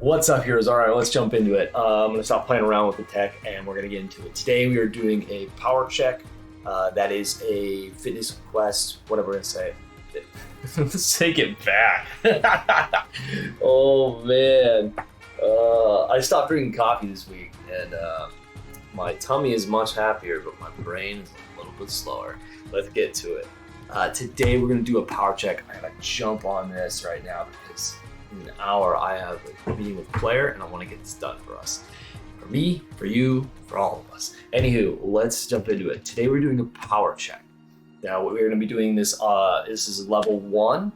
What's up, heroes? All right, let's jump into it. I'm going to stop playing around with the tech and we're going to get into it. Today we are doing a power check. That is a fitness quest, whatever we're going to say. Let's take it back. Oh, man. I stopped drinking coffee this week and my tummy is much happier, but my brain is a little bit slower. Let's get to it. Today we're going to do a power check. I got to jump on this right now because in an hour I have a meeting with Claire and I want to get this done for us. For me, for you, for all of us. Anywho, let's jump into it. Today we're doing a power check. Now we're going to be doing this, this is level 1.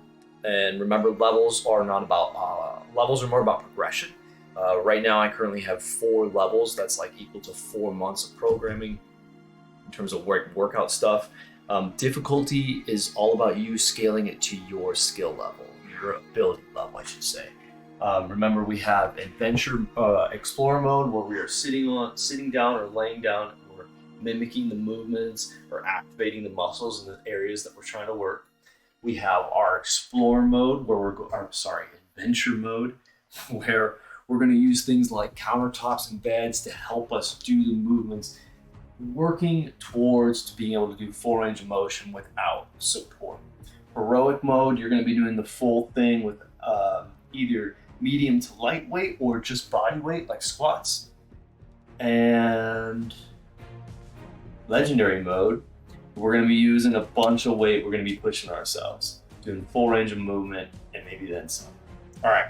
And remember, levels are not about, levels are more about progression. Right now I currently have 4 levels. That's like equal to 4 months of programming in terms of workout stuff. Difficulty is all about you scaling it to your skill level, your ability level, I should say. Remember, we have adventure explorer mode where we are sitting down or laying down, and we're mimicking the movements or activating the muscles in the areas that we're trying to work. We have our explorer mode where adventure mode, where we're going to use things like countertops and beds to help us do the movements, working towards being able to do full range of motion without support. Heroic mode, you're going to be doing the full thing with either medium to lightweight or just body weight like squats. And legendary mode, we're going to be using a bunch of weight. We're going to be pushing ourselves, doing full range of movement and maybe then some. All right.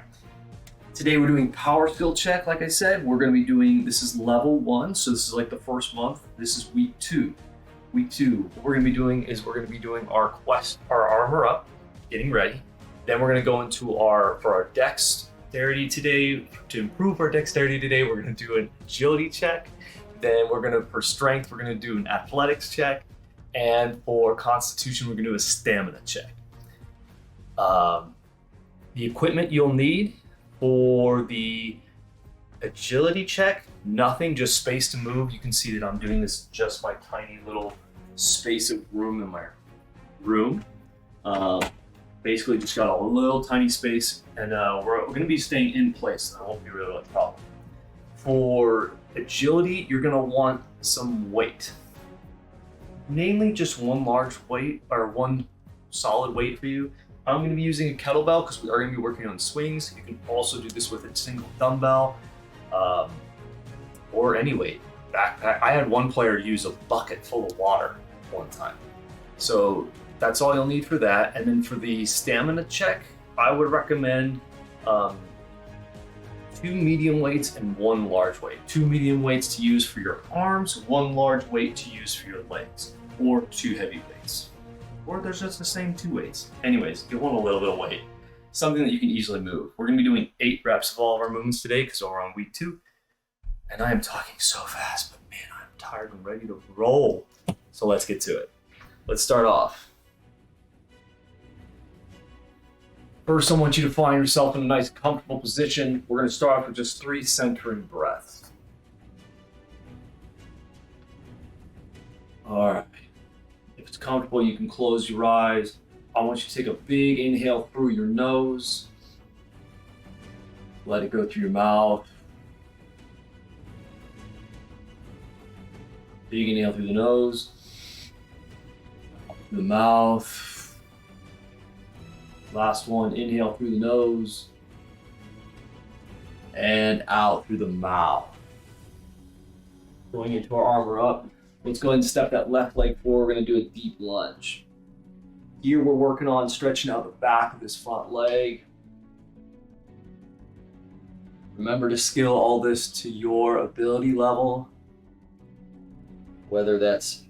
Today we're doing power skill check. Like I said, we're going to be doing, this is level 1. So this is like the first month. This is week 2. Week 2, what we're going to be doing is we're going to be doing our quest, our armor up, getting ready. Then we're going to go into for our dexterity today. To improve our dexterity today, we're going to do an agility check. Then for strength, we're going to do an athletics check. And for constitution, we're going to do a stamina check. The equipment you'll need for the agility check, nothing, just space to move. You can see that I'm doing this just my tiny little space of room in my room. Basically just got a little tiny space, and we're going to be staying in place, so that won't be really a problem. For agility, you're going to want some weight. Mainly just one large weight, or one solid weight for you. I'm going to be using a kettlebell because we are going to be working on swings. You can also do this with a single dumbbell or any weight. Backpack. I had one player use a bucket full of water one time. So that's all you'll need for that. And then for the stamina check, I would recommend 2 medium weights and 1 large weight. 2 medium weights to use for your arms, 1 large weight to use for your legs, or 2 heavy weights. Or there's just the same 2 weights. Anyways, you want a little bit of weight, something that you can easily move. We're going to be doing 8 reps of all of our movements today because we're on week 2. And I am talking so fast, but man, I'm tired and ready to roll. So let's get to it. Let's start off. First, I want you to find yourself in a nice, comfortable position. We're going to start off with just 3 centering breaths. All right. If it's comfortable, you can close your eyes. I want you to take a big inhale through your nose. Let it go through your mouth. Big inhale through the nose, through the mouth. Last one, inhale through the nose and out through the mouth. Going into our armor up. Let's go ahead and step that left leg forward. We're going to do a deep lunge. Here we're working on stretching out the back of this front leg. Remember to scale all this to your ability level, whether that's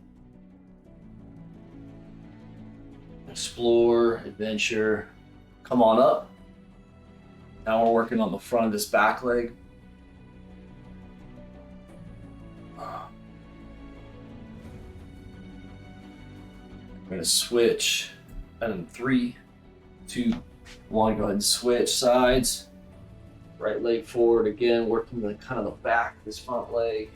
explore, adventure. Come on up. Now we're working on the front of this back leg. We're going to switch, and in 3, 2, 1, go ahead and switch sides. Right leg forward again, working the kind of the back of this front leg.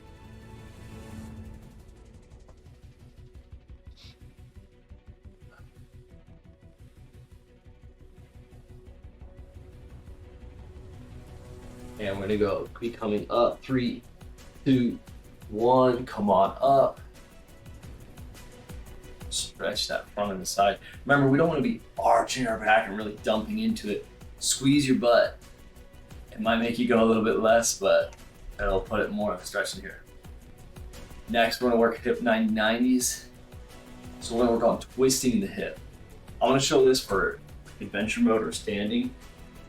And we're gonna be coming up. 3, 2, 1, come on up. Stretch that front and the side. Remember, we don't want to be arching our back and really dumping into it. Squeeze your butt. It might make you go a little bit less, but it'll put it more of a stretch in here. Next, we're gonna work hip 90-90s. So we're gonna work on twisting the hip. I'm gonna show this for adventure mode or standing.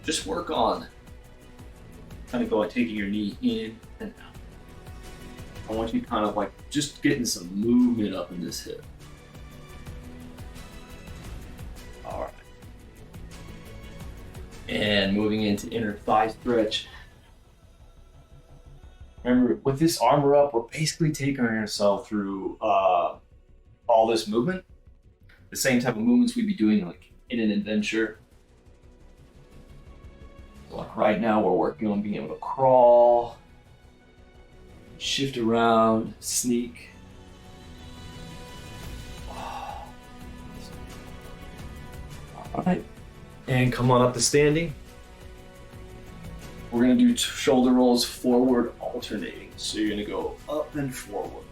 Just work on kind of going, taking your knee in and out. I want you kind of like just getting some movement up in this hip. All right. And moving into inner thigh stretch. Remember, with this armor up, we're basically taking ourselves through all this movement. The same type of movements we'd be doing like in an adventure. So like right now, we're working on being able to crawl, shift around, sneak. All right, and come on up to standing. We're gonna do shoulder rolls forward alternating. So you're gonna go up and forward.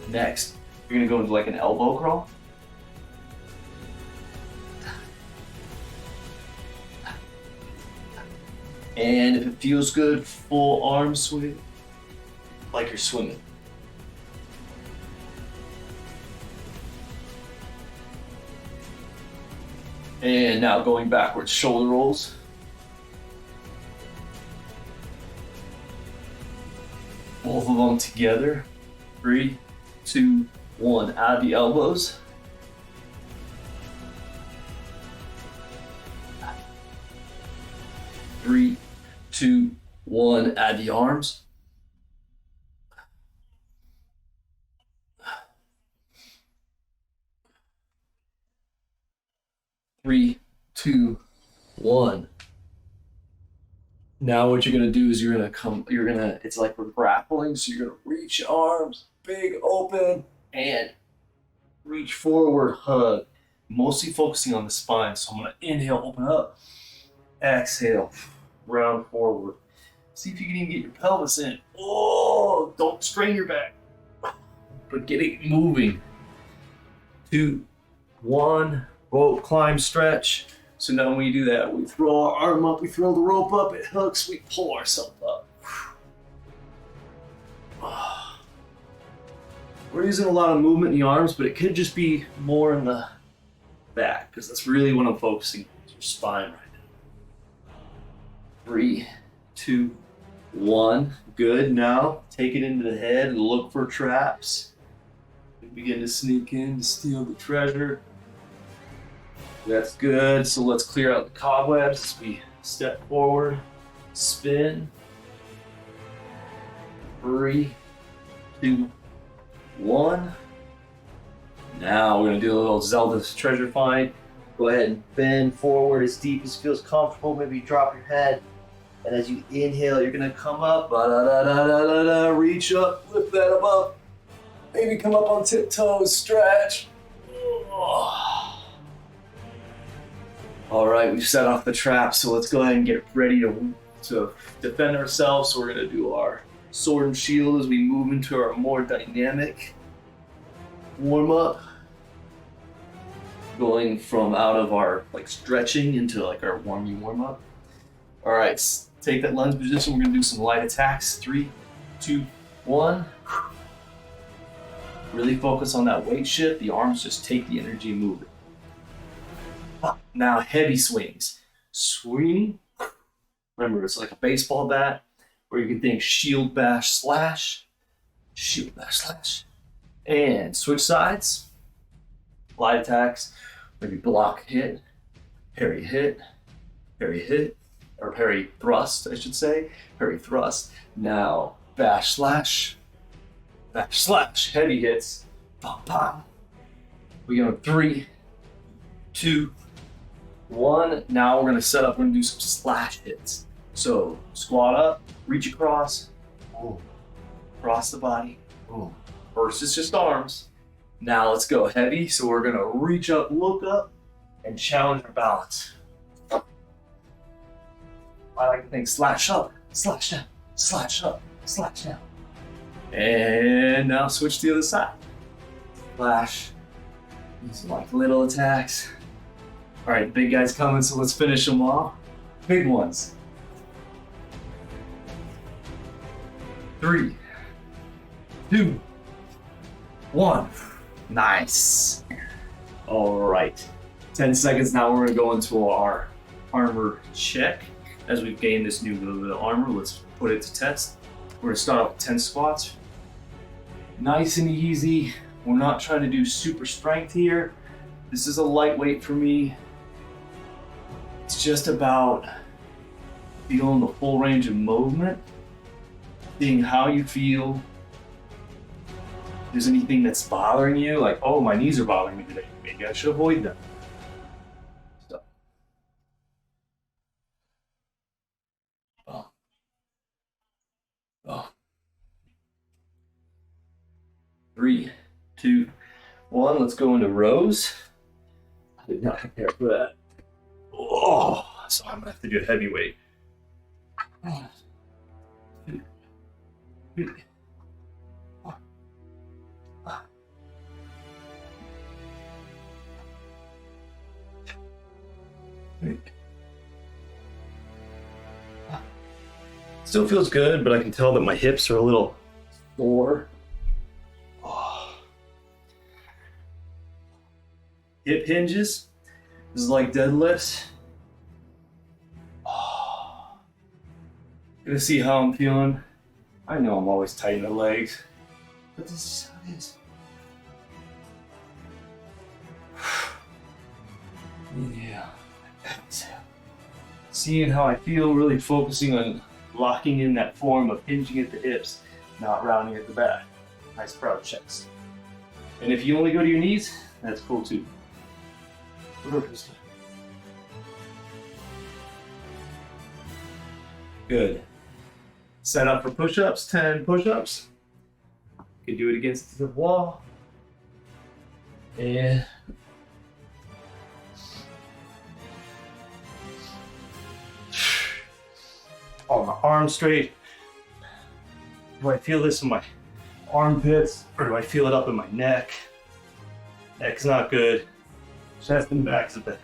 Next, you're gonna go into like an elbow crawl. And if it feels good, full arm swing, like you're swimming. And now going backwards, shoulder rolls. Both of them together. 3, 2, 1. Add the elbows. Three, 2, 1. Add the arms. 3, 2, 1. Now what you're gonna do is it's like we're grappling, so you're gonna reach arms, big open, and reach forward, hug. Mostly focusing on the spine, so I'm gonna inhale, open up, exhale, round forward. See if you can even get your pelvis in. Oh, don't strain your back, but get it moving. 2, 1. Rope climb stretch. So now when we do that, we throw our arm up, we throw the rope up, it hooks, we pull ourselves up. We're using a lot of movement in the arms, but it could just be more in the back, because that's really what I'm focusing on, your spine right now. 3, 2, 1. Good. Now take it into the head and look for traps. We begin to sneak in to steal the treasure. That's good. So let's clear out the cobwebs as we step forward, spin. 3, 2, 1. Now we're gonna do a little Zelda's treasure find. Go ahead and bend forward as deep as feels comfortable. Maybe drop your head. And as you inhale, you're gonna come up, reach up, lift that above. Maybe come up on tiptoes, stretch. All right, we've set off the trap, so let's go ahead and get ready to defend ourselves. So we're gonna do our sword and shield as we move into our more dynamic warm up. Going from out of our like stretching into like our warm up. All right, take that lunge position. We're gonna do some light attacks. 3, 2, 1. Really focus on that weight shift. The arms just take the energy and move it. Now heavy swings. Swing. Remember, it's like a baseball bat, where you can think shield bash slash, shield bash slash, and switch sides. Light attacks. Maybe block hit, parry hit, or parry thrust, I should say. Parry thrust. Now bash slash, heavy hits. Bam, bam. We go 3, 2, 1. Now we're gonna set up, we're gonna do some slash hits. So squat up, reach across, boom. Cross the body, boom. First it's just arms. Now let's go heavy. So we're gonna reach up, look up, and challenge our balance. I like to think slash up, slash down, slash up, slash down. And now switch to the other side. Slash. These are like little attacks. All right, big guys coming, so let's finish them off. Big ones. 3, 2, 1. Nice. All right. 10 seconds now, we're gonna go into our armor check. As we've gained this new little bit of armor, let's put it to test. We're gonna start off with 10 squats. Nice and easy. We're not trying to do super strength here. This is a lightweight for me. It's just about feeling the full range of movement, seeing how you feel. If there's anything that's bothering you, like, oh, my knees are bothering me today, maybe I should avoid them. So. Oh. 3, 2, 1. Let's go into rows. I did not prepare for that. Oh, so I'm gonna have to do a heavyweight. 1, 2, 3, 4, 5. Still feels good, but I can tell that my hips are a little sore. Oh. Hip hinges. This is like deadlifts. Oh. Gonna see how I'm feeling. I know I'm always tight in the legs, but this is how it is. Yeah. Exhale. Seeing how I feel, really focusing on locking in that form of hinging at the hips, not rounding at the back. Nice proud chest. And if you only go to your knees, that's cool too. Good. Set up for push-ups, 10 push-ups. You can do it against the wall. And on my arms straight. Do I feel this in my armpits, or do I feel it up in my neck? Neck's not good. Chest and back's a bit.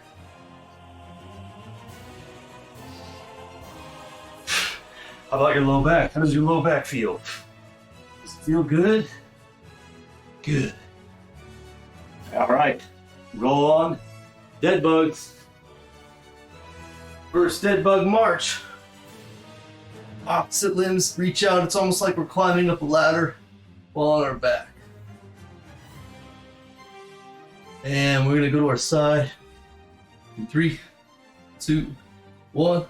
How about your low back? How does your low back feel? Does it feel good? Good. All right, roll on. Deadbugs. First deadbug march. Opposite limbs reach out. It's almost like we're climbing up a ladder while on our back. And we're gonna go to our side. In 3, 2, 1,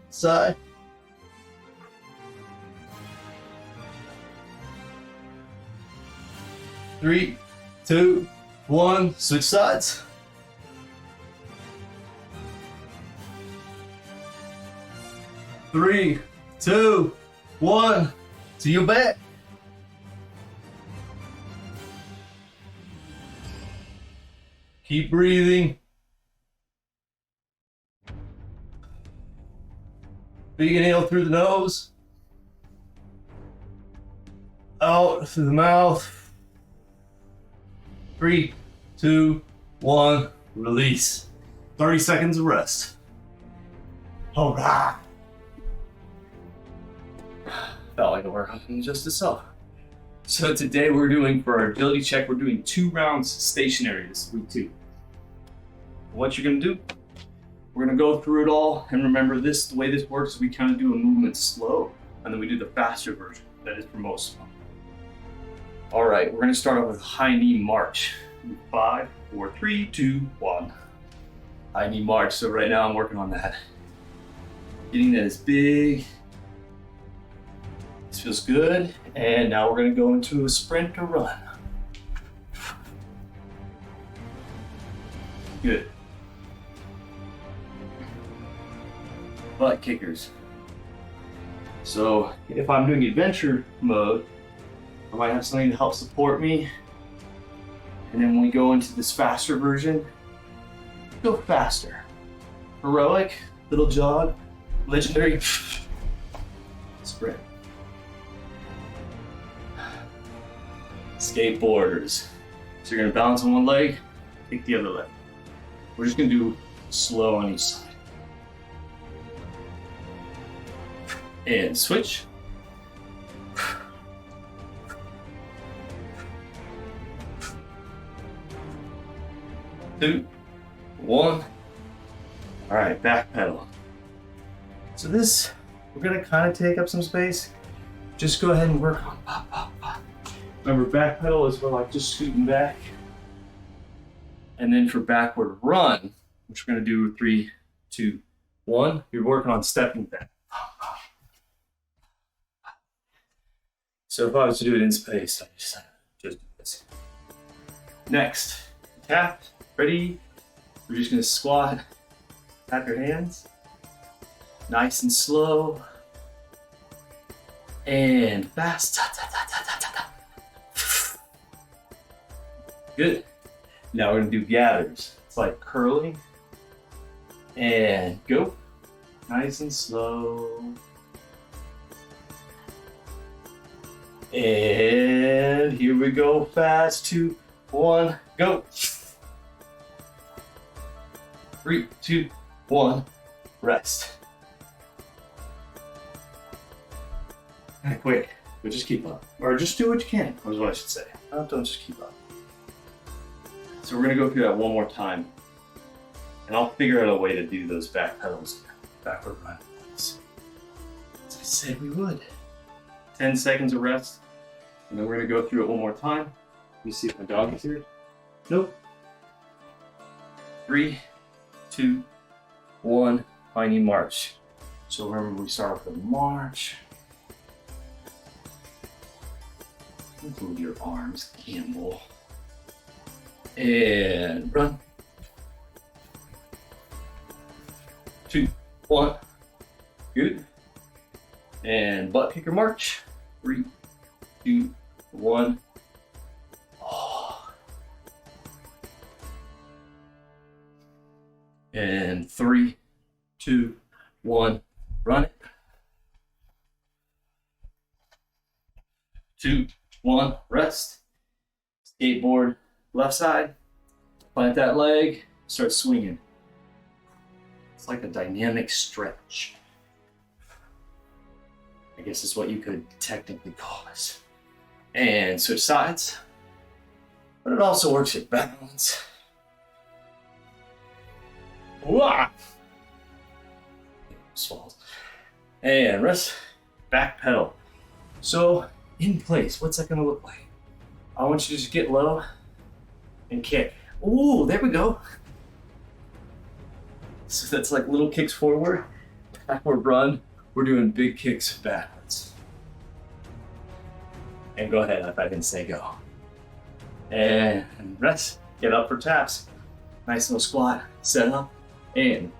side. Three, 2, 1, switch sides. Three, 2, 1, to your back. Keep breathing. Big inhale through the nose. Out through the mouth. 3, 2, 1, release. 30 seconds of rest. All right. Felt like a workout in just itself. So today we're doing, for our agility check, we're doing 2 rounds stationary. This is week 2. What you're gonna do, we're gonna go through it all, and remember this, the way this works is we kind of do a movement slow, and then we do the faster version. That is for most of them. All right, we're gonna start off with high knee march. 5, 4, 3, 2, 1. High knee march, so right now I'm working on that. Getting that as big. This feels good. And now we're gonna go into a sprint or run. Good. Butt kickers. So if I'm doing adventure mode, I might have something to help support me. And then when we go into this faster version, go faster. Heroic, little jog, legendary sprint. Skateboarders. So you're gonna balance on one leg, take the other leg. We're just gonna do slow on each side. And switch. 2, 1. All right, back pedal. So this, we're gonna kind of take up some space. Just go ahead and work on pop, pop, pop. Remember, back pedal is for like just scooting back. And then for backward run, which we're gonna do 3, 2, 1, you're working on stepping back. So if I was to do it in space, I just do this. Next, tap, ready. We're just gonna squat, tap your hands, nice and slow, and fast. Good. Now we're gonna do gathers. It's like curling, and go, nice and slow. And here we go, fast, 2, 1, go. 3, 2, 1, rest. Kind of quick, but just keep up. Or just do what you can, is what I should say. Don't just keep up. So we're gonna go through that one more time. And I'll figure out a way to do those back pedals, backward run. As I said we would. 10 seconds of rest, and then we're gonna go through it one more time. Let me see if my dog is here. Nope. 3, 2, 1, tiny march. So remember, we start with the march. Include your arms, Campbell. And run. 2, 1, good. And butt kicker march. 3, 2, 1. Oh. And 3, 2, 1. Run it. 2, 1. Rest. Skateboard, left side. Plant that leg. Start swinging. It's like a dynamic stretch. I guess is what you could technically call this. And switch sides. But it also works with balance. Wah! Swallows. And rest. Back pedal. So in place, what's that gonna look like? I want you to just get low and kick. Ooh, there we go. So that's like little kicks forward, backward run. We're doing big kicks backwards. And go ahead if I didn't say go. And rest, get up for taps. Nice little squat, set up, and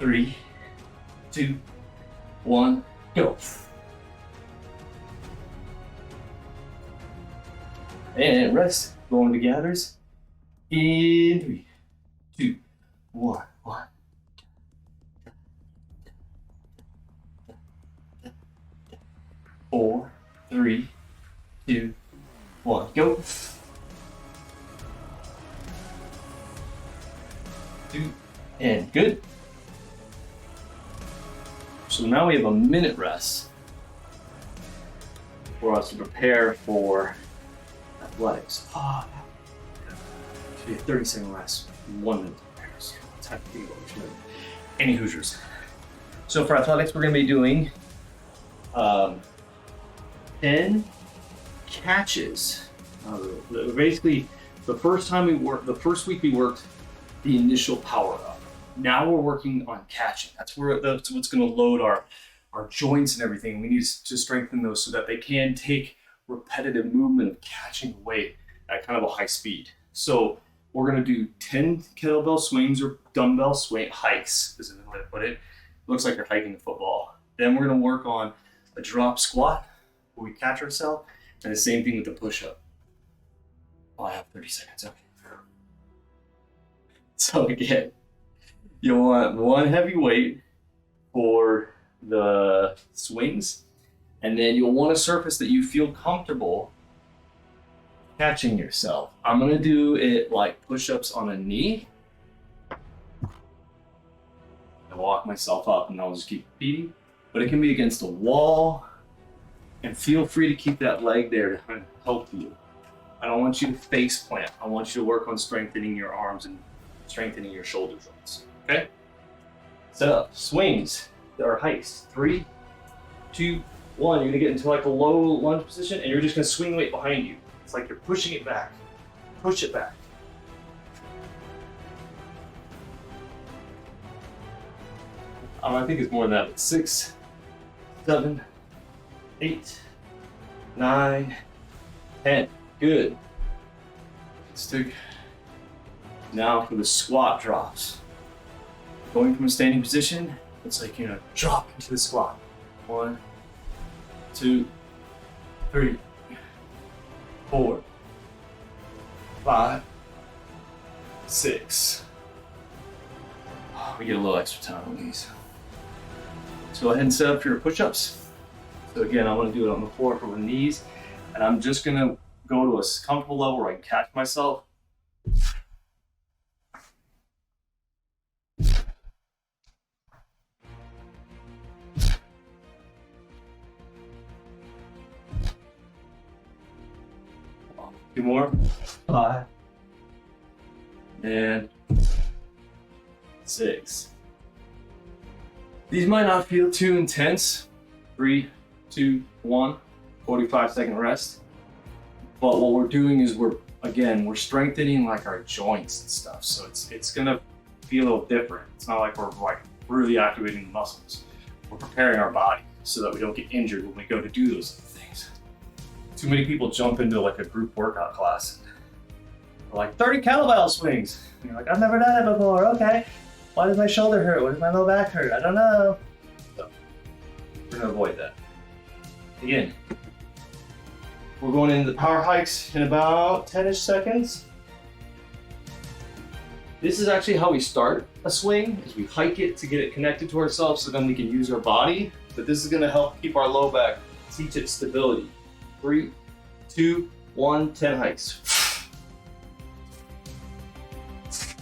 3, 2, 1, go. And rest, going to gathers. In 3, 2, 1, 1. 4, 3, 2, 1, go. 2, and good. So now we have a minute rest for us to prepare for athletics. Actually, 30-second rest, 1 minute to prepare. So let's have to go. Any Hoosiers. So for athletics, we're going to be doing 10 catches. Basically, the first week we worked the initial power up. Now we're working on catching. That's what's going to load our joints and everything. We need to strengthen those so that they can take repetitive movement of catching weight at kind of a high speed. So we're going to do 10 kettlebell swings or dumbbell swing hikes, is another way to put it. Looks like you're hiking a football. Then we're going to work on a drop squat where we catch ourselves, and the same thing with the push-up. Oh, I have 30 seconds. Okay. So again, you want one heavy weight for the swings, and then you'll want a surface that you feel comfortable catching yourself. I'm gonna do it like push-ups on a knee. I walk myself up and I'll just keep repeating, but it can be against a wall, and feel free to keep that leg there to kind of help you. I don't want you to face plant. I want you to work on strengthening your arms and strengthening your shoulder joints, okay? Set up, swings, there are heights. 3, 2, 1. You're gonna get into like a low lunge position and you're just gonna swing weight behind you. It's like you're pushing it back. Push it back. I think it's more than that, but 6, 7, 8, 9, 10. Good. Stick. Now for the squat drops. Going from a standing position, it's like you're gonna drop into the squat. 1, 2, 3, 4, 5, 6. We get a little extra time on these. So go ahead and set up for your push-ups. So again, I'm gonna do it on the floor for the knees, and I'm just gonna go to a comfortable level where I can catch myself. Two more. 5 and 6. These might not feel too intense. 3, 2, 1. 45-second rest. But what we're doing is we're strengthening like our joints and stuff. So it's gonna be a little different. It's not like we're like really activating the muscles. We're preparing our body so that we don't get injured when we go to do those things. Too many people jump into like a group workout class and they're like 30 kettlebell swings. And you're like, I've never done it before. Okay. Why does my shoulder hurt? Why does my low back hurt? I don't know. So we're gonna avoid that. Again, we're going into the power hikes in about 10-ish seconds. This is actually how we start a swing, is we hike it to get it connected to ourselves so then we can use our body. But this is gonna help keep our low back, teach it stability. 3, 2, 1, 10 hikes.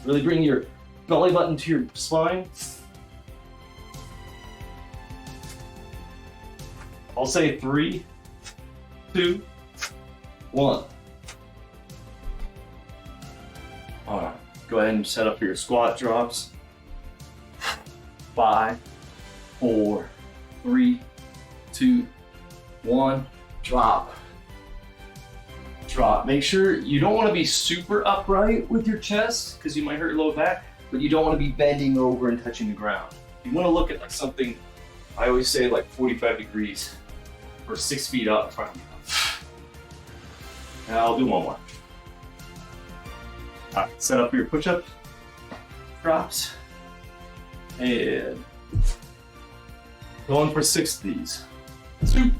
Really bring your belly button to your spine. I'll say 3, 2, 1. All right, go ahead and set up for your squat drops. 5, 4, 3, 2, 1. Drop. Drop. Make sure you don't want to be super upright with your chest because you might hurt your low back, but you don't want to be bending over and touching the ground. You want to look at like something, I always say like 45 degrees or 6 feet up in front of you. And I'll do one more. All right, set up for your push-up, drops, and going for 6 of these. 2,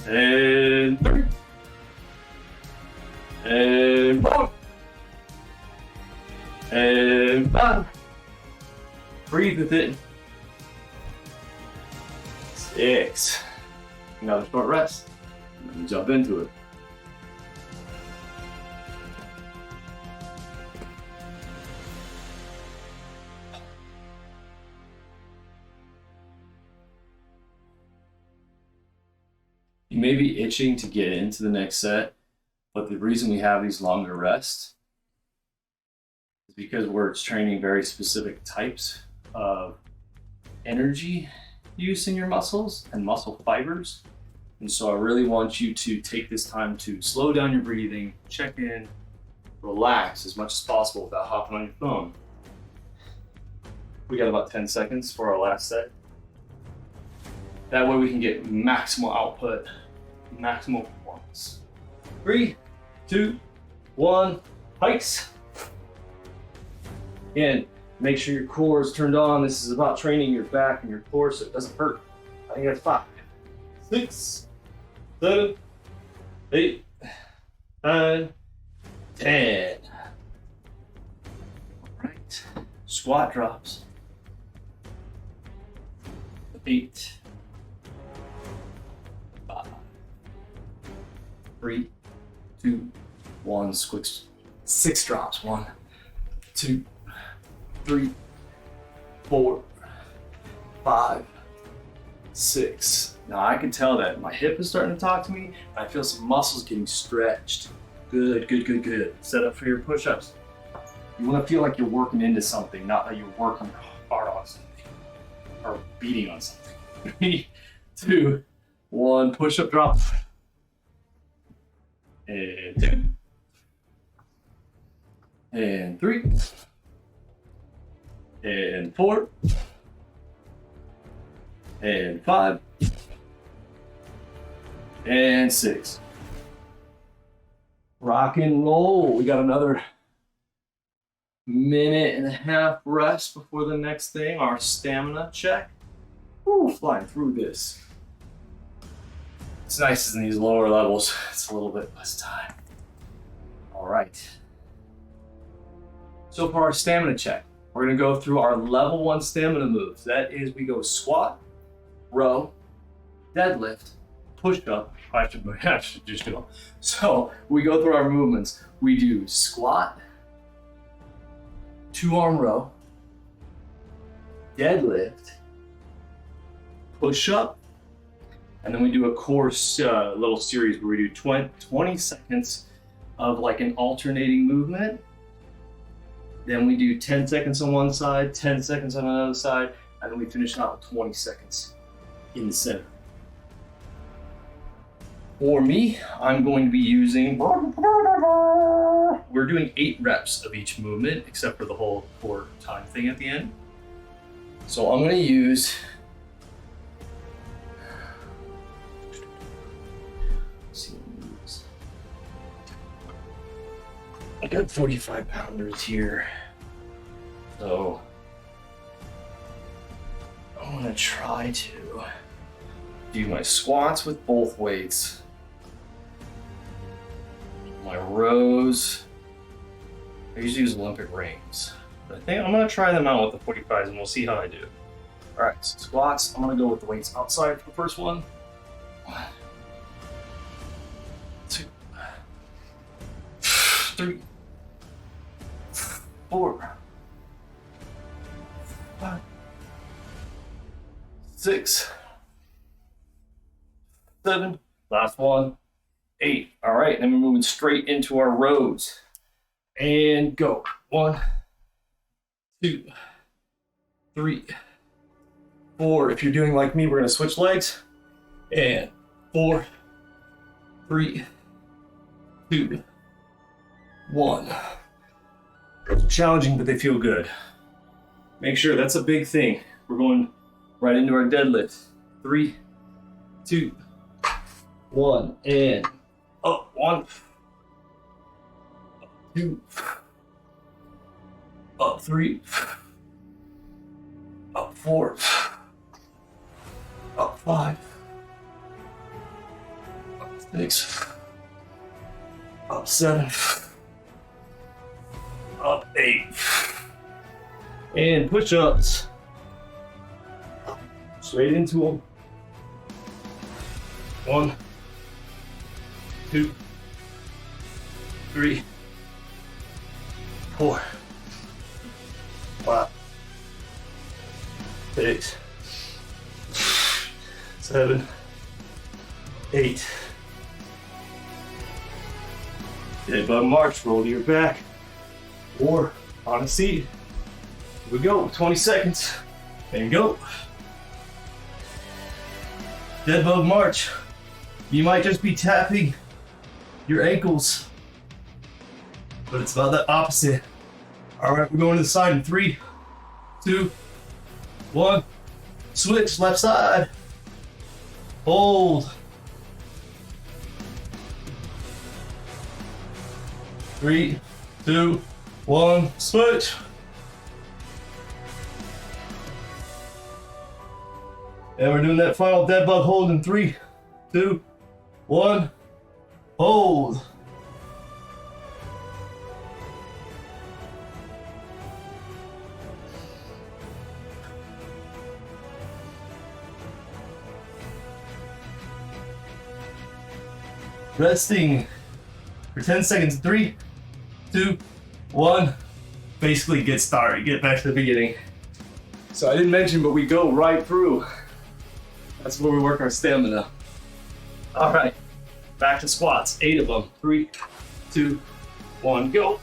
and 3, and 4, and 5. Breathe with it. 6. Another short rest. And then jump into it. You may be itching to get into the next set, but the reason we have these longer rests is because we're training very specific types of energy use in your muscles and muscle fibers. And so I really want you to take this time to slow down your breathing, check in, relax as much as possible without hopping on your phone. We got about 10 seconds for our last set. That way we can get maximal output, maximal performance. 3, 2, 1, hikes. Again, make sure your core is turned on. This is about training your back and your core so it doesn't hurt. I think that's 5, 6, 7, 8, 9, 10. squat drops. 8, 5, 3, 2, 1. Squicks. 6 drops. 1, 2, 3, 4, 5, 6. Now I can tell that my hip is starting to talk to me. I feel some muscles getting stretched. Good, good, good, good. Set up for your push-ups. You want to feel like you're working into something, not that you're working hard on something or beating on something. 3, 2, 1. Push-up drop. And 2. And 3. And 4. And 5. And 6. Rock and roll. We got another minute and a half rest before the next thing, our stamina check. Woo, flying through this. It's nice in these lower levels. It's a little bit less time. All right. So for our stamina check, we're gonna go through our level 1 stamina moves. That is, we go squat, row, deadlift, push up. I should just go. So we go through our movements. We do squat, 2-arm row, deadlift, push up, and then we do a core little series where we do 20 seconds of like an alternating movement. Then we do 10 seconds on one side, 10 seconds on another side, and then we finish out with 20 seconds in the center. For me, I'm going to be using, we're doing 8 reps of each movement, except for the whole core time thing at the end. So I'm going to use, I got 45 pounders here. So I'm going to try to do my squats with both weights. My rows, I usually use Olympic rings, but I think I'm gonna try them out with the 45s and we'll see how I do. All right, so squats, I'm gonna go with the weights outside for the first one. 1, 2, 3, 4, 5, 6, 7, last one, 8. All right, then we're moving straight into our rows. And go. 1, 2, 3, 4. If you're doing like me, we're gonna switch legs. And 4, 3, 2, 1. Challenging, but they feel good. Make sure that's a big thing. We're going right into our deadlift. 3, 2, 1, and up. 1, 2, up 3, up 4, up 5, up 6, up 7, up 8, and push-ups. Straight into them. 1, 2, 3, 4, 5, 6, 7, 8. Deadbug march, roll to your back or on a seat. Here we go, 20 seconds, and go. Deadbug march. You might just be tapping your ankles, but it's about the opposite. All right, we're going to the side in 3, 2, 1. Switch, left side. Hold. 3, 2, 1, switch. And we're doing that final dead bug hold in 3, 2, 1, hold. Resting for 10 seconds. 3, 2, 1. Basically get started, get back to the beginning. So I didn't mention, but we go right through. That's where we work our stamina. All right, back to squats, 8 of them. 3, 2, 1, go.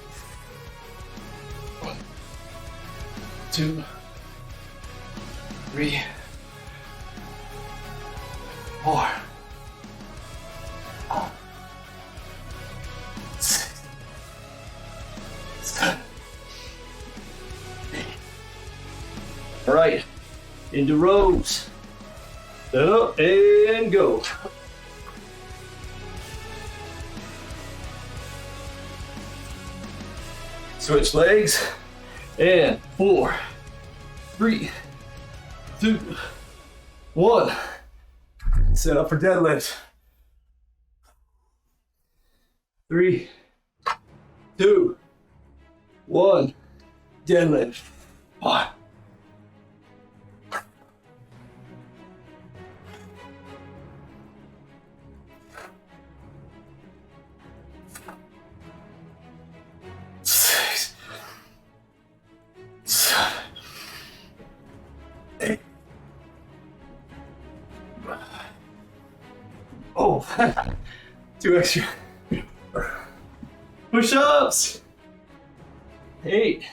1, 2, 3, 4, 5, 6, 7, 8. All right, into rows. Stand up and go. Switch legs. And 4, 3, 2, 1. Set up for deadlift. 3, 2, 1. Deadlift. 1. Oh, 2 extra. Push-ups. 8.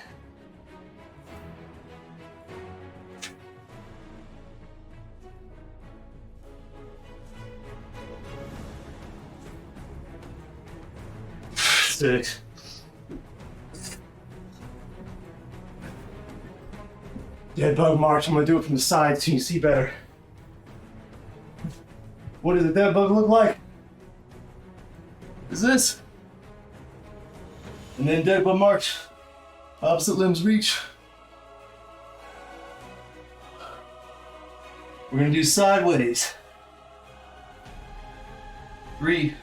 Six. Deadbug march. I'm gonna do it from the side so you can see better. What does a deadbug look like? Is this? And then deadbug march. Opposite limbs reach. We're gonna do sideways. 3,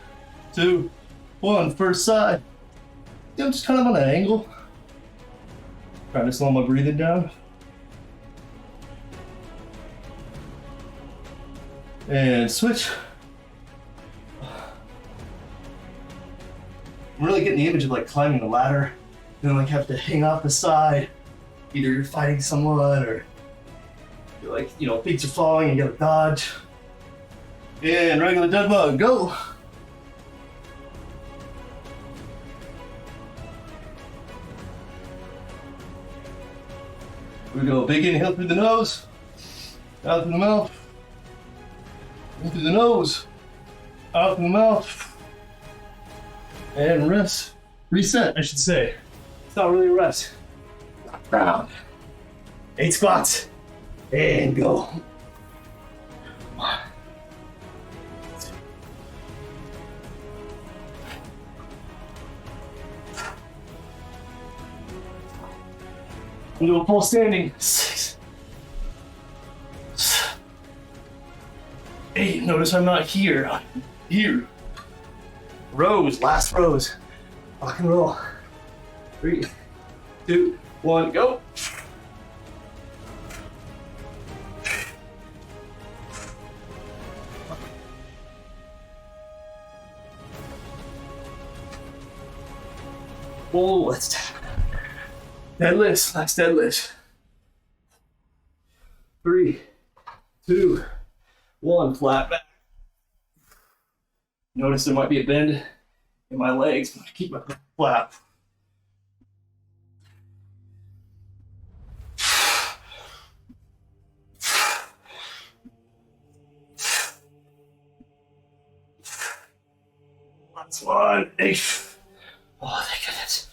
2, 1. First side. I'm just kind of on an angle. Trying to slow my breathing down. And switch. I'm really getting the image of like climbing a ladder. Then like have to hang off the side. Either you're fighting someone or you're like, you know, feet are falling and you gotta dodge. And regular deadbug, go. We go big inhale through the nose, out through the mouth. In through the nose, out through the mouth, and rest. Reset, I should say. It's not really a rest. Round. 8 squats, and go. 1, 2. We'll do a full standing. 6. 8. Notice I'm not here. I'm here. Rows. Last rows. Rock and roll. 3, 2, 1. Go. Fullest. Deadlifts. Last deadlift. 3, 2, 1. Flat back. Notice there might be a bend in my legs, but keep my flat. That's 1. 8. Oh, thank goodness.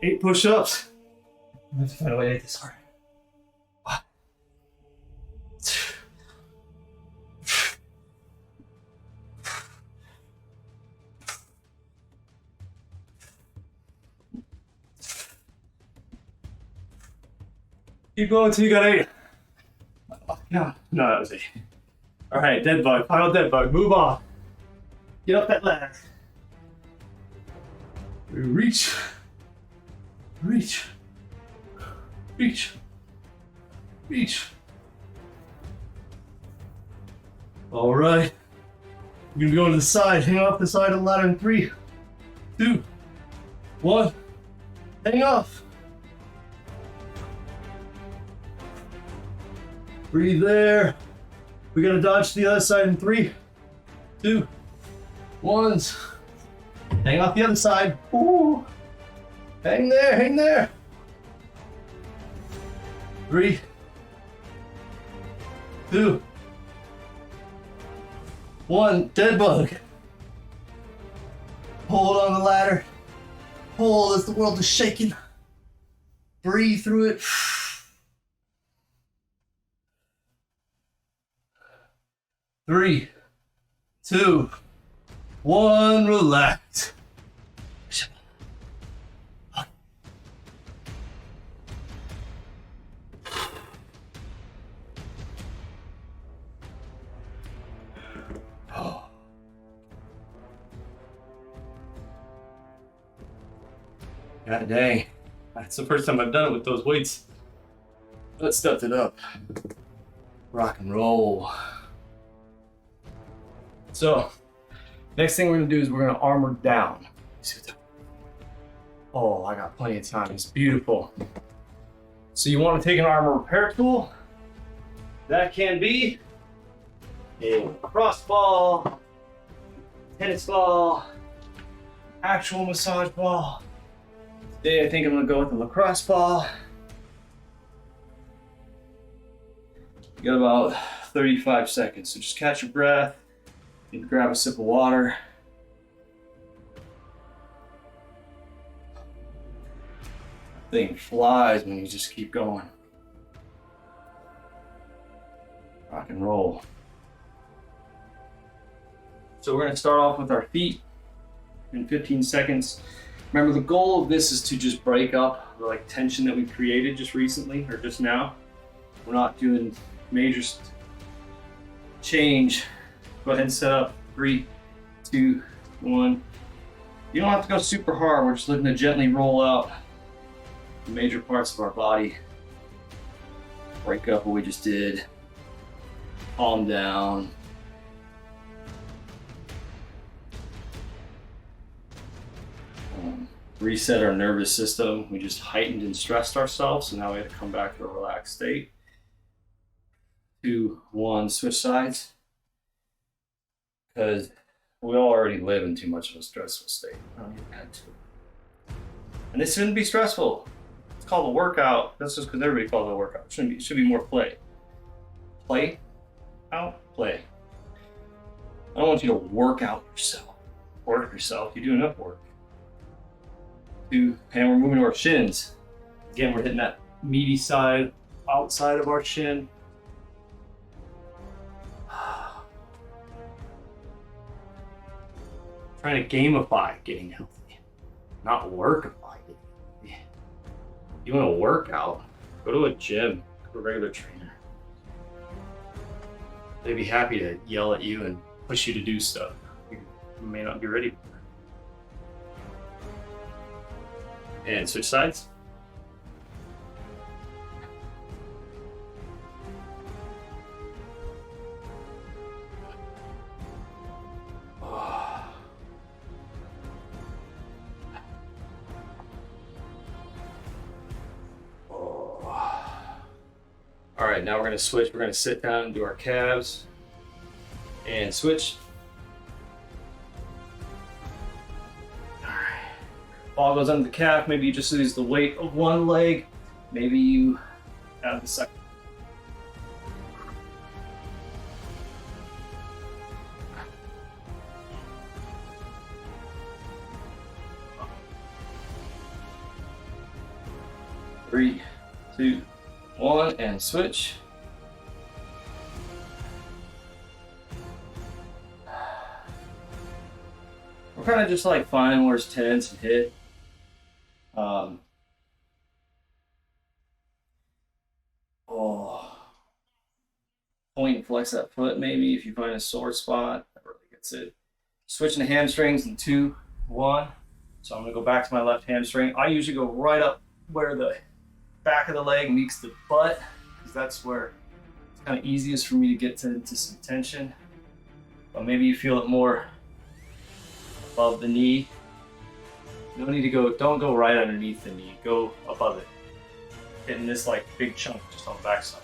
8 push-ups. I have to find a way to hit this hard. 1, 2. Keep going until you got 8. No, that was 8. All right, deadbug, final deadbug, move on. Get up that ladder. Reach, reach, reach, reach. All right. We're gonna go to the side. Hang off the side of the ladder in 3, 2, 1. Hang off. Breathe there. We gotta dodge to the other side in 3, 2, 1. Hang off the other side. Ooh. Hang there, hang there. 3, 2, 1. Deadbug. Hold on the ladder. Hold as the world is shaking. Breathe through it. 3, 2, 1. Relax. God dang. That's the first time I've done it with those weights. Let's stepped it up. Rock and roll. So, next thing we're gonna do is we're gonna armor down. Oh, I got plenty of time. It's beautiful. So you want to take an armor repair tool. That can be a cross ball, tennis ball, actual massage ball. Today I think I'm gonna go with the lacrosse ball. You got about 35 seconds, so just catch your breath. You can grab a sip of water. Thing flies when you just keep going. Rock and roll. So we're gonna start off with our feet in 15 seconds. Remember, the goal of this is to just break up the tension that we created just recently or just now. We're not doing major change. Go ahead and set up. 3, 2, 1. You don't have to go super hard. We're just looking to gently roll out the major parts of our body. Break up what we just did. Calm down. Reset our nervous system. We just heightened and stressed ourselves, so now we have to come back to a relaxed state. 2, 1, switch sides. Because we all already live in too much of a stressful state. I don't even have to. And this shouldn't be stressful. It's called a workout. That's just because everybody calls it a workout. It should be more play. Play? Out? Play. I don't want you to work out yourself. Work yourself. You do enough work. 2, and we're moving to our shins. Again, we're hitting that meaty side, outside of our shin. Trying to gamify getting healthy, not workify getting healthy. You want to work out, go to a gym, go to a regular trainer. They'd be happy to yell at you and push you to do stuff you may not be ready for. And switch sides. All right, now we're gonna switch. We're gonna sit down and do our calves and switch. All right. Ball goes under the calf. Maybe you just use the weight of one leg. Maybe you add the second. Three, 2, 1, and switch. We're kind of just like finding where it's tense and hit. Point and flex that foot maybe if you find a sore spot. That really gets it. Switching the hamstrings in 2, 1. So I'm gonna go back to my left hamstring. I usually go right up where the back of the leg meets the butt, because that's where it's kind of easiest for me to get into some tension. but maybe you feel it more above the knee. No need to go, don't go right underneath the knee, go above it. Getting this like big chunk just on the backside.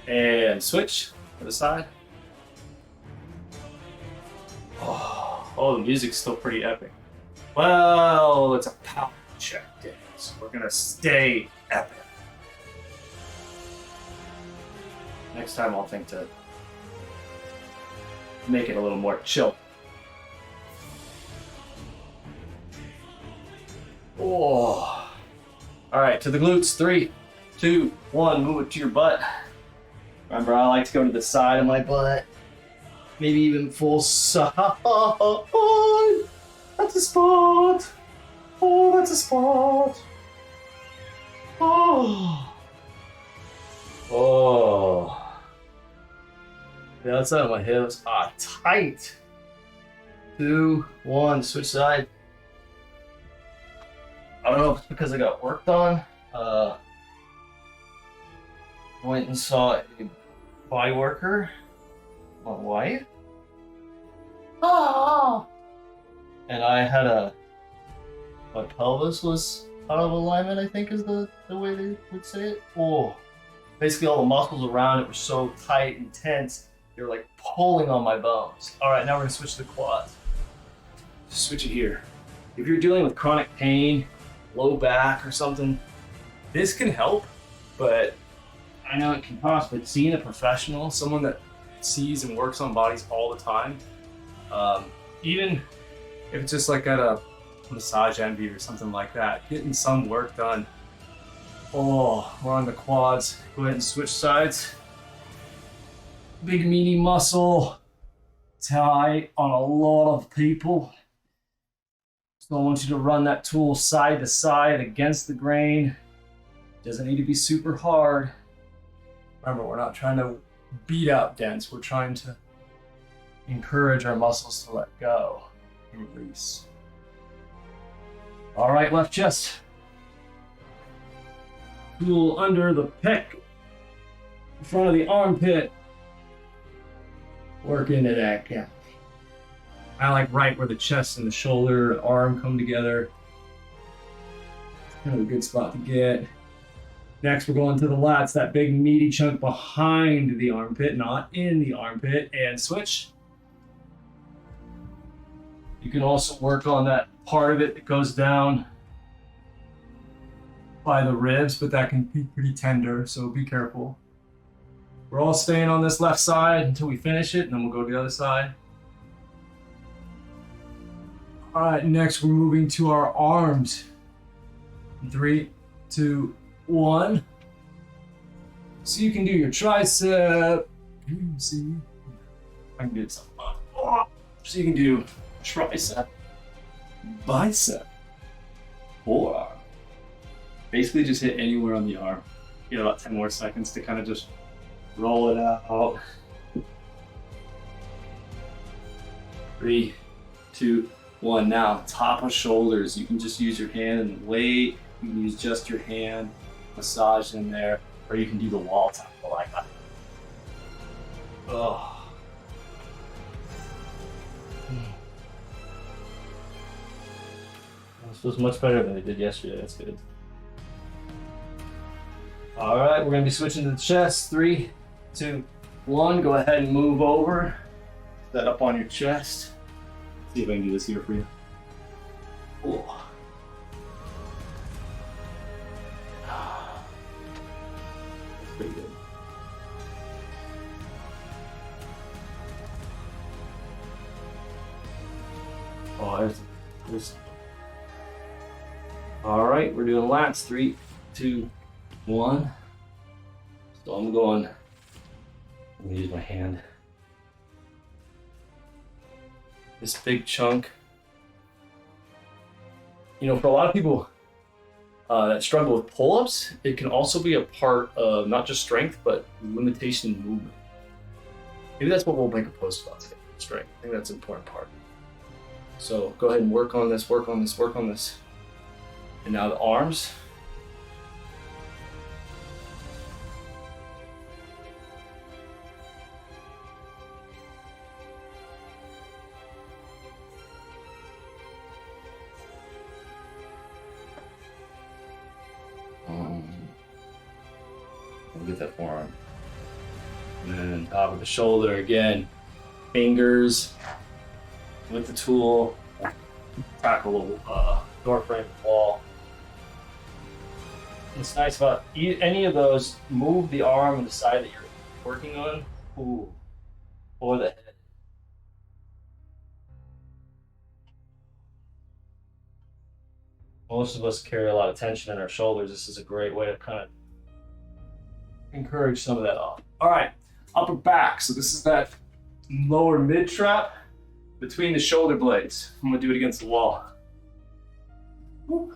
And switch to the side. Oh, the music's still pretty epic. Well, it's a power check day, so we're gonna stay epic. Next time I'll think to make it a little more chill. Oh. All right, to the glutes. 3, 2, 1. Move it to your butt. Remember, I like to go to the side of my butt. Maybe even full side. That's a spot. Oh, that's a spot. Oh. Oh. The outside of my hips are tight. 2, 1. Switch side. I don't know if it's because I got work done. Went and saw a body worker, my wife. Oh. And I had my pelvis was out of alignment, I think is the way they would say it. Oh. Basically all the muscles around it were so tight and tense, they were like pulling on my bones. All right, now we're gonna switch to the quads. Switch it here. If you're dealing with chronic pain, low back or something, this can help, but I know it can cost, but seeing a professional, someone that sees and works on bodies all the time, even if it's just like at a massage envy or something like that, getting some work done. Oh, we're on the quads. Go ahead and switch sides. Big meaty muscle, tight on a lot of people. So I want you to run that tool side to side against the grain. Doesn't need to be super hard. Remember, we're not trying to beat out dents. We're trying to encourage our muscles to let go and release. All right, left chest. Tool under the pec, in front of the armpit. Work into that count. I like right where the chest and the shoulder, arm come together. Kind of a good spot to get. Next, we're going to the lats, that big meaty chunk behind the armpit, not in the armpit, and switch. You can also work on that part of it that goes down by the ribs, but that can be pretty tender, so be careful. We're all staying on this left side until we finish it, and then we'll go to the other side. All right, next we're moving to our arms. 3, 2, 1. So you can do your tricep. See, I can do something. So you can do tricep, bicep, forearm. Basically just hit anywhere on the arm. You got about 10 more seconds to kind of just roll it out. 3, 2, 1. Now, top of shoulders. You can just use your hand and weight. You can use just your hand, massage in there, or you can do the wall tap like that. Oh. This was much better than I did yesterday. That's good. All right, we're gonna be switching to the chest. 3, 2, 1. Go ahead and move over. Set up on your chest. See if I can do this here for you. Oh. Pretty good. Oh, there's. All right, we're doing lats. 3, 2, 1. So I'm gonna use my hand. This big chunk. You know, for a lot of people that struggle with pull-ups, it can also be a part of not just strength, but limitation in movement. Maybe that's what we'll make a post about today, strength. I think that's an important part. So go ahead and work on this, work on this, work on this. And now the arms. get that forearm. And then top of the shoulder again. Fingers with the tool. Tackle door frame wall. What's nice about any of those, move the arm on the side that you're working on, or the head. Most of us carry a lot of tension in our shoulders. This is a great way to kind of encourage some of that off. All right, upper back. So this is that lower mid trap between the shoulder blades. I'm gonna do it against the wall. Woo.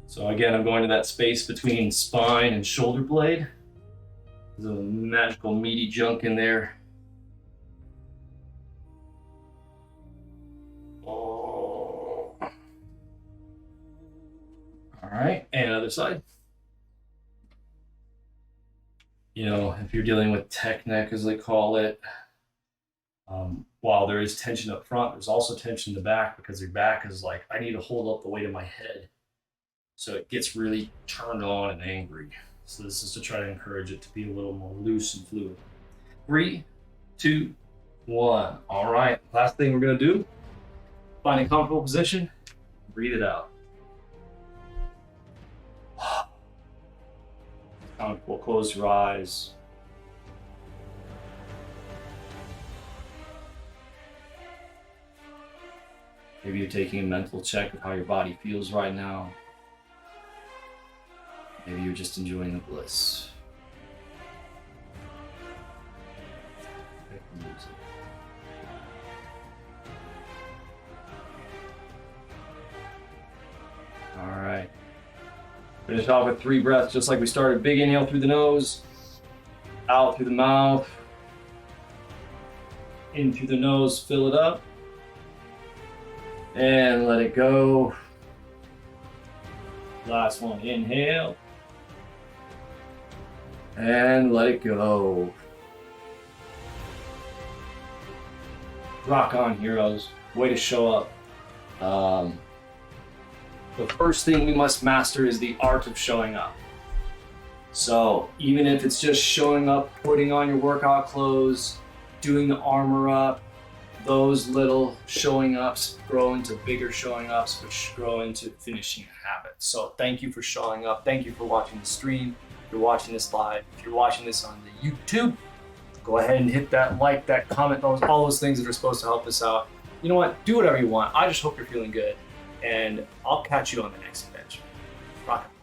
So again, I'm going to that space between spine and shoulder blade. There's a magical meaty junk in there. Oh. All right, and other side. You know, if you're dealing with tech neck, as they call it, while there is tension up front, there's also tension in the back, because your back is like, I need to hold up the weight of my head. So it gets really turned on and angry. So this is to try to encourage it to be a little more loose and fluid. 3, 2, 1. All right, last thing we're gonna do, find a comfortable position, breathe it out. Comfortable, close your eyes. Maybe you're taking a mental check of how your body feels right now. Maybe you're just enjoying the bliss. All right. Finish off with 3 breaths, just like we started. Big inhale through the nose, out through the mouth, in through the nose, fill it up, and let it go. Last one, inhale, and let it go. Rock on, heroes. Way to show up. The first thing we must master is the art of showing up. So even if it's just showing up, putting on your workout clothes, doing the armor up, those little showing ups grow into bigger showing ups, which grow into finishing habits. So thank you for showing up. Thank you for watching the stream. If you're watching this live, if you're watching this on the YouTube, go ahead and hit that like, that comment, all those things that are supposed to help us out. You know what? Do whatever you want. I just hope you're feeling good. And I'll catch you on the next bench. Rock on.